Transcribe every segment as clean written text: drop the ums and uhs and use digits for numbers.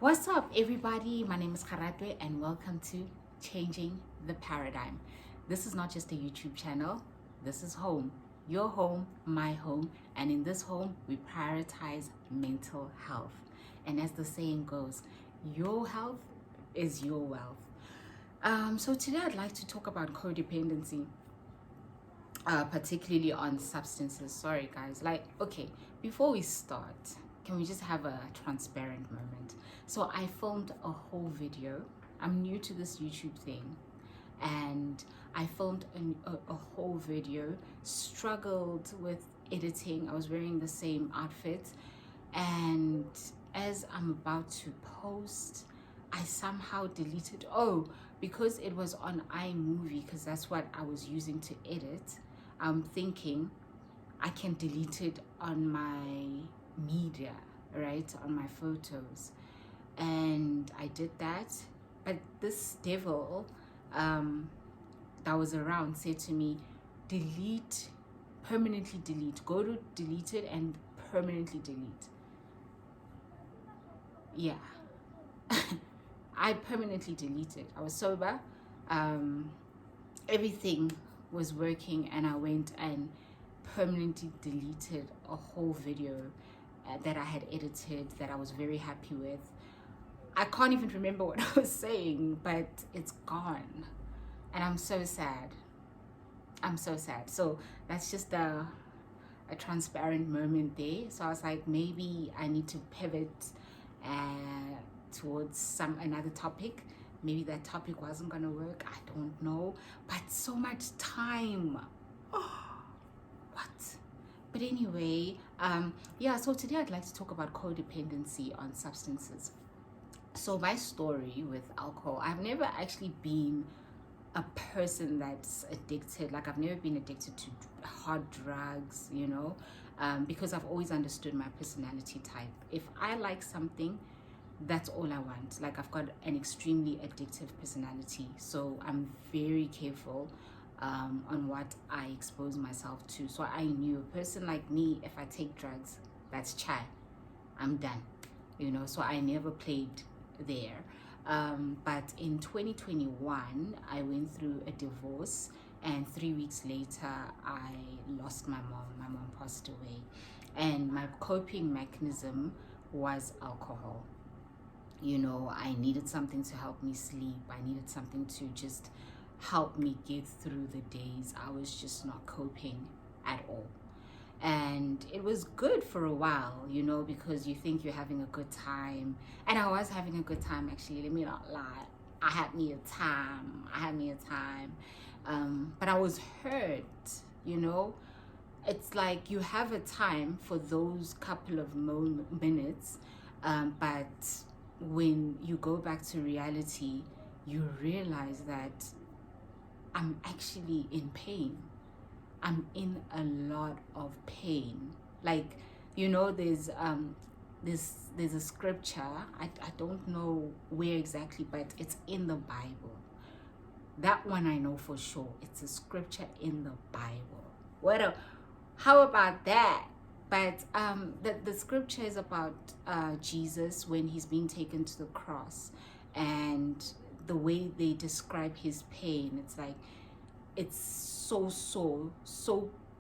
What's up, everybody? My name is Karatwe, and welcome to Changing the Paradigm. This is not just a YouTube channel, this is home. Your home, my home, and in this home, we prioritize mental health. And as the saying goes, your health is your wealth. So today I'd like to talk about codependency, particularly on substances. Sorry, guys. Okay, before we start, can we just have a transparent moment? So I filmed a whole video. I'm new to this YouTube thing, and I filmed a whole video, struggled with editing. I was wearing the same outfit, and as I'm about to post, I somehow deleted, because it was on iMovie, because that's what I was using to edit. I'm thinking I can delete it on my media, right, on my photos. And I did that, but this devil that was around said to me, permanently delete, go to delete it and permanently delete. Yeah. I permanently deleted. I was sober, everything was working, and I went and permanently deleted a whole video that I had edited, that I was very happy with. I can't even remember what I was saying, but it's gone, and I'm so sad. I'm so sad. So that's just a transparent moment there. So I was like, maybe I need to pivot towards another topic. Maybe that topic wasn't gonna work, I don't know, but so much time. What? But anyway, so today I'd like to talk about codependency on substances. So my story with alcohol, I've never actually been a person that's addicted. Like, I've never been addicted to hard drugs, because I've always understood my personality type. If I like something, that's all I want. Like, I've got an extremely addictive personality, so I'm very careful on what I expose myself to. So I knew a person like me, if I take drugs, that's chai, I'm done, so I never played there. But in 2021, I went through a divorce, and 3 weeks later, I lost my mom. My mom passed away, and my coping mechanism was alcohol. I needed something to help me sleep. I needed something to just help me get through the days. I was just not coping at all. And it was good for a while, because you think you're having a good time. And I was having a good time, actually, let me not lie. I had me a time. But I was hurt, It's like you have a time for those couple of minutes, but when you go back to reality, you realize that I'm actually in pain. I'm in a lot of pain. Like, there's a scripture, I don't know where exactly, but it's in the Bible. That one I know for sure. It's a scripture in the Bible. How about that? But the scripture is about Jesus when he's being taken to the cross, and the way they describe his pain, it's like, it's so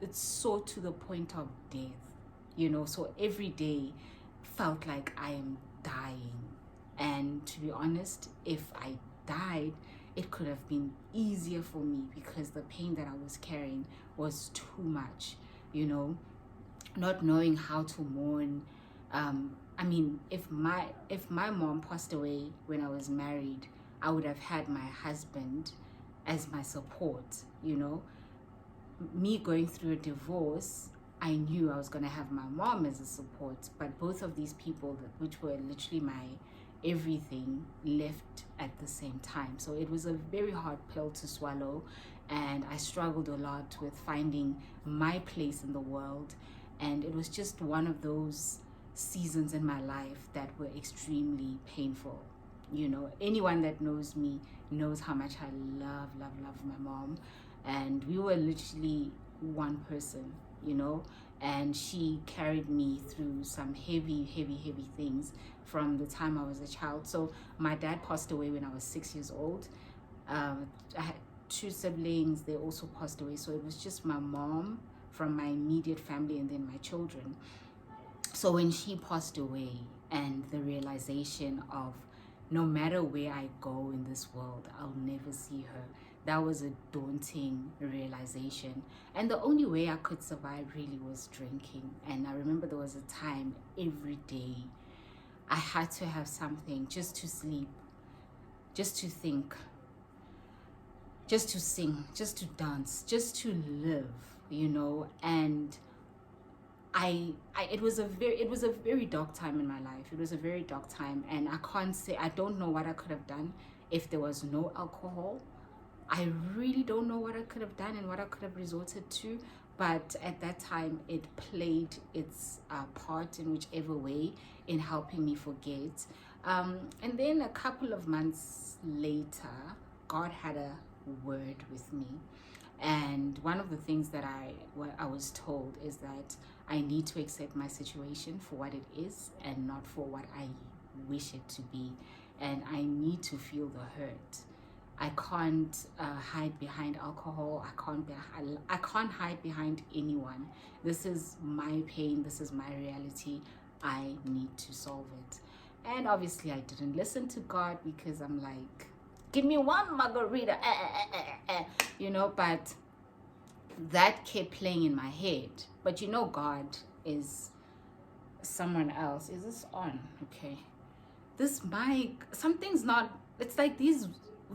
it's so to the point of death, so every day felt like I am dying. And to be honest, if I died, it could have been easier for me, because the pain that I was carrying was too much, not knowing how to mourn. If my mom passed away when I was married, I would have had my husband as my support. Me going through a divorce, I knew I was going to have my mom as a support, but both of these people, which were literally my everything, left at the same time. So it was a very hard pill to swallow, and I struggled a lot with finding my place in the world. And it was just one of those seasons in my life that were extremely painful. Anyone that knows me knows how much I love my mom. And we were literally one person, and she carried me through some heavy things from the time I was a child. So my dad passed away when I was 6 years old. I had two siblings, they also passed away, so it was just my mom from my immediate family and then my children. So when she passed away, and the realization of no matter where I go in this world, I'll never see her, that was a daunting realization. And the only way I could survive really was drinking. And I remember there was a time every day I had to have something just to sleep, just to think, just to sing, just to dance, just to live, and it was a very dark time in my life. It was a very dark time, and I don't know what I could have done if there was no alcohol. I really don't know what I could have done and what I could have resorted to, but at that time it played its part in whichever way in helping me forget. And then a couple of months later, God had a word with me. And one of the things that I was told is that I need to accept my situation for what it is and not for what I wish it to be. And I need to feel the hurt. I can't hide behind alcohol. I can't hide behind anyone. This is my pain. This is my reality. I need to solve it. And obviously I didn't listen to God, because I'm like, give me one margarita, but that kept playing in my head. But God is someone else. Is this on? Okay. This mic, something's not, it's like these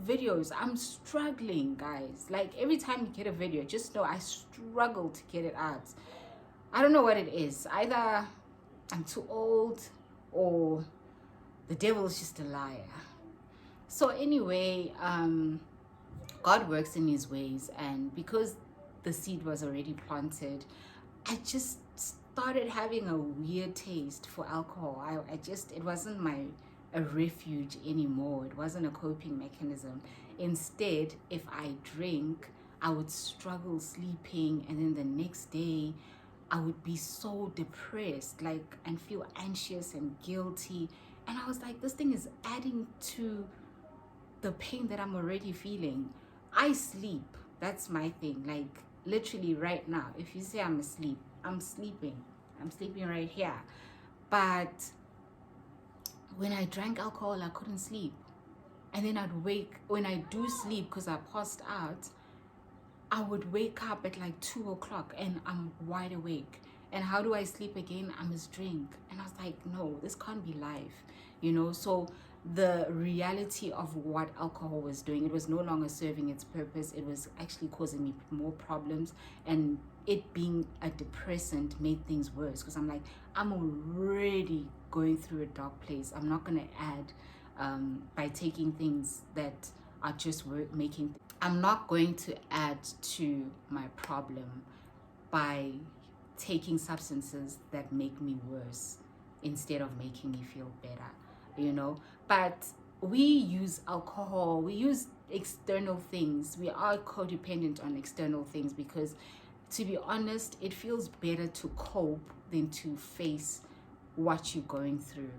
videos, I'm struggling, guys. Like every time you get a video, just know I struggle to get it out. I don't know what it is. Either I'm too old or the devil is just a liar. So anyway, God works in his ways, and because the seed was already planted, I just started having a weird taste for alcohol. It wasn't a refuge anymore. It wasn't a coping mechanism. Instead, if I drink, I would struggle sleeping, and then the next day I would be so depressed, and feel anxious and guilty. And I was like, this thing is adding to the pain that I'm already feeling. I sleep. That's my thing. Like literally right now, if you say I'm asleep, I'm sleeping. I'm sleeping right here. But when I drank alcohol, I couldn't sleep. And then I'd wake, when I do sleep, because I passed out, I would wake up at like 2 o'clock and I'm wide awake. And how do I sleep again? I must drink. And I was like, no, this can't be life, So the reality of what alcohol was doing, it was no longer serving its purpose. It was actually causing me more problems, and it being a depressant made things worse, because I'm like, I'm already going through a dark place. I'm not going to add by taking things that are just making. I'm not going to add to my problem by taking substances that make me worse instead of making me feel better. But we use alcohol, we use external things. We are codependent on external things because, to be honest, it feels better to cope than to face what you're going through.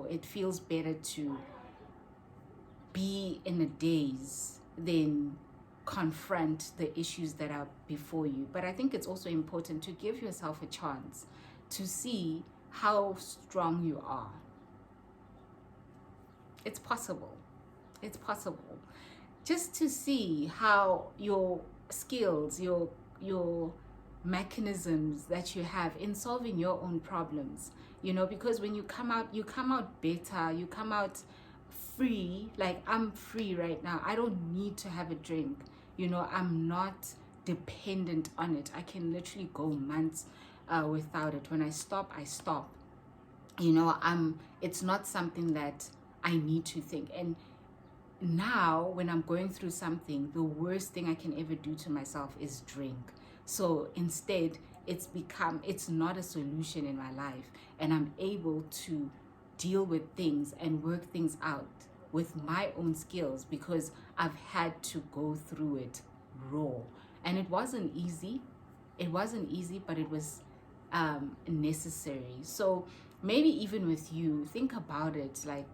It feels better to be in a daze than confront the issues that are before you. But I think it's also important to give yourself a chance to see how strong you are. It's possible. It's possible. Just to see how your skills, your mechanisms that you have in solving your own problems, because when you come out better, you come out free. Like I'm free right now. I don't need to have a drink. I'm not dependent on it. I can literally go months without it. When I stop, I stop. It's not something that I need to think. And now when I'm going through something, the worst thing I can ever do to myself is drink. So instead, it's not a solution in my life, and I'm able to deal with things and work things out with my own skills, because I've had to go through it raw. And it wasn't easy, but it was necessary. So maybe even with you, think about it, like,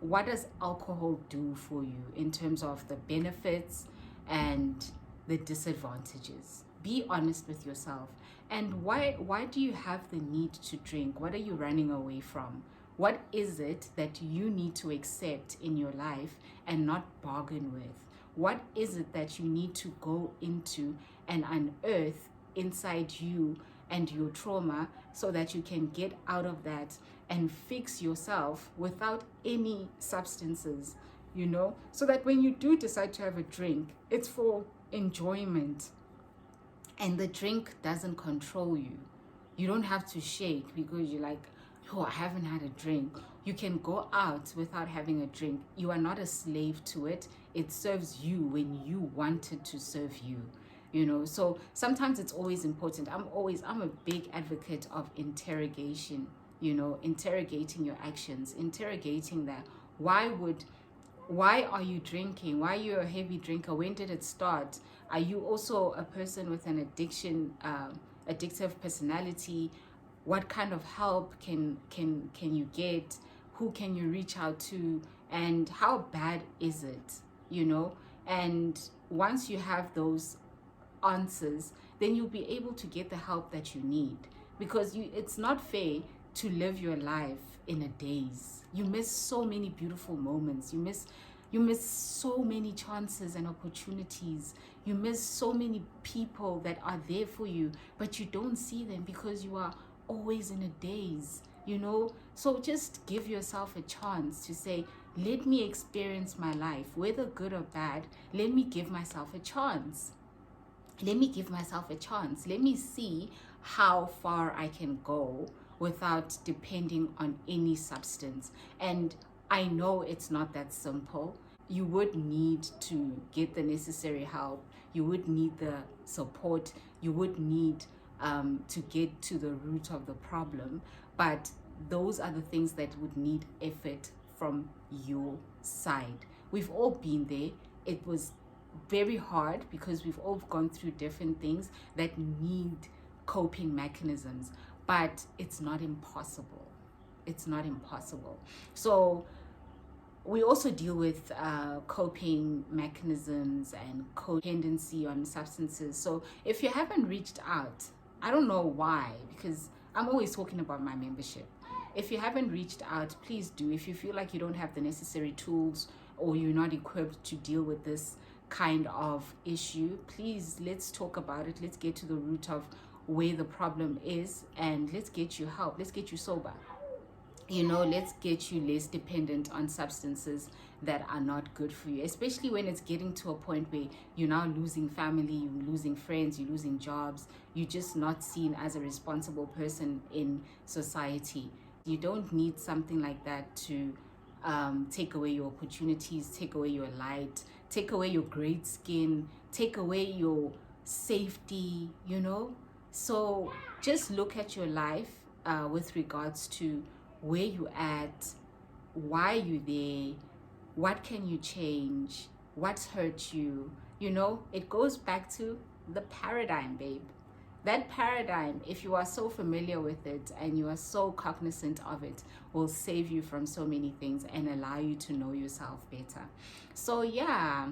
what does alcohol do for you in terms of the benefits and the disadvantages? Be honest with yourself. And why do you have the need to drink? What are you running away from? What is it that you need to accept in your life and not bargain with? What is it that you need to go into and unearth inside you and your trauma so that you can get out of that and fix yourself without any substances, so that when you do decide to have a drink, it's for enjoyment and the drink doesn't control you. You don't have to shake because you're like, oh, I haven't had a drink. You can go out without having a drink. You are not a slave to it. It serves you when you want it to serve you. So sometimes it's always important. I'm a big advocate of interrogation, interrogating your actions, interrogating that. Why are you drinking? Why are you a heavy drinker? When did it start? Are you also a person with an addictive personality? What kind of help can you get? Who can you reach out to? And how bad is it? And once you have those answers, then you'll be able to get the help that you need, because it's not fair to live your life in a daze. You miss so many beautiful moments. You miss so many chances and opportunities. You miss so many people that are there for you, but you don't see them because you are always in a daze. So just give yourself a chance to say, let me experience my life, whether good or bad. Let me give myself a chance. Let me see how far I can go without depending on any substance. And I know it's not that simple. You would need to get the necessary help. You would need the support. You would need to get to the root of the problem. But those are the things that would need effort from your side. We've all been there. It was very hard because we've all gone through different things that need coping mechanisms, but it's not impossible. So we also deal with coping mechanisms and codependency on substances. So if you haven't reached out, I don't know why, because I'm always talking about my membership. If you haven't reached out, please do. If you feel like you don't have the necessary tools or you're not equipped to deal with this kind of issue, please, let's talk about it. Let's get to the root of where the problem is, and let's get you help. Let's get you sober. Let's get you less dependent on substances that are not good for you, especially when it's getting to a point where you're now losing family, you're losing friends, you're losing jobs, you're just not seen as a responsible person in society. You don't need something like that to take away your opportunities, take away your light, take away your great skin, take away your safety, So just look at your life with regards to where you at, why you there, what can you change, what's hurt you. It goes back to the paradigm, babe. That paradigm, if you are so familiar with it and you are so cognizant of it, will save you from so many things and allow you to know yourself better. So yeah,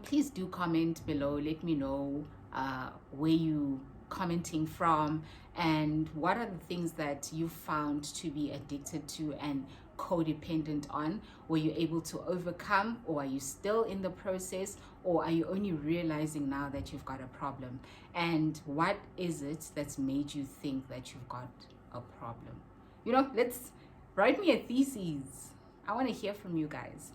please do comment below. Let me know where you commenting from and what are the things that you found to be addicted to and codependent on. Were you able to overcome, or are you still in the process, or are you only realizing now that you've got a problem? And what is it that's made you think that you've got a problem? Let's write me a thesis. I want to hear from you guys.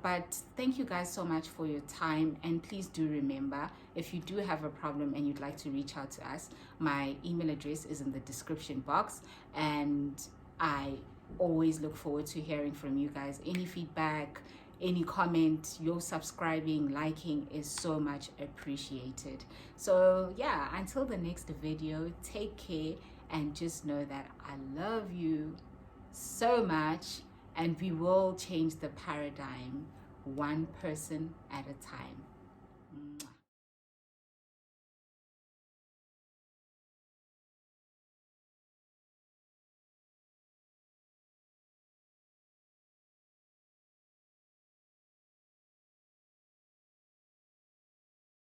But thank you guys so much for your time, and please do remember, if you do have a problem and you'd like to reach out to us, my email address is in the description box, and I always look forward to hearing from you guys. Any feedback, any comment, your subscribing, liking is so much appreciated. So yeah, until the next video, take care and just know that I love you so much, and we will change the paradigm one person at a time.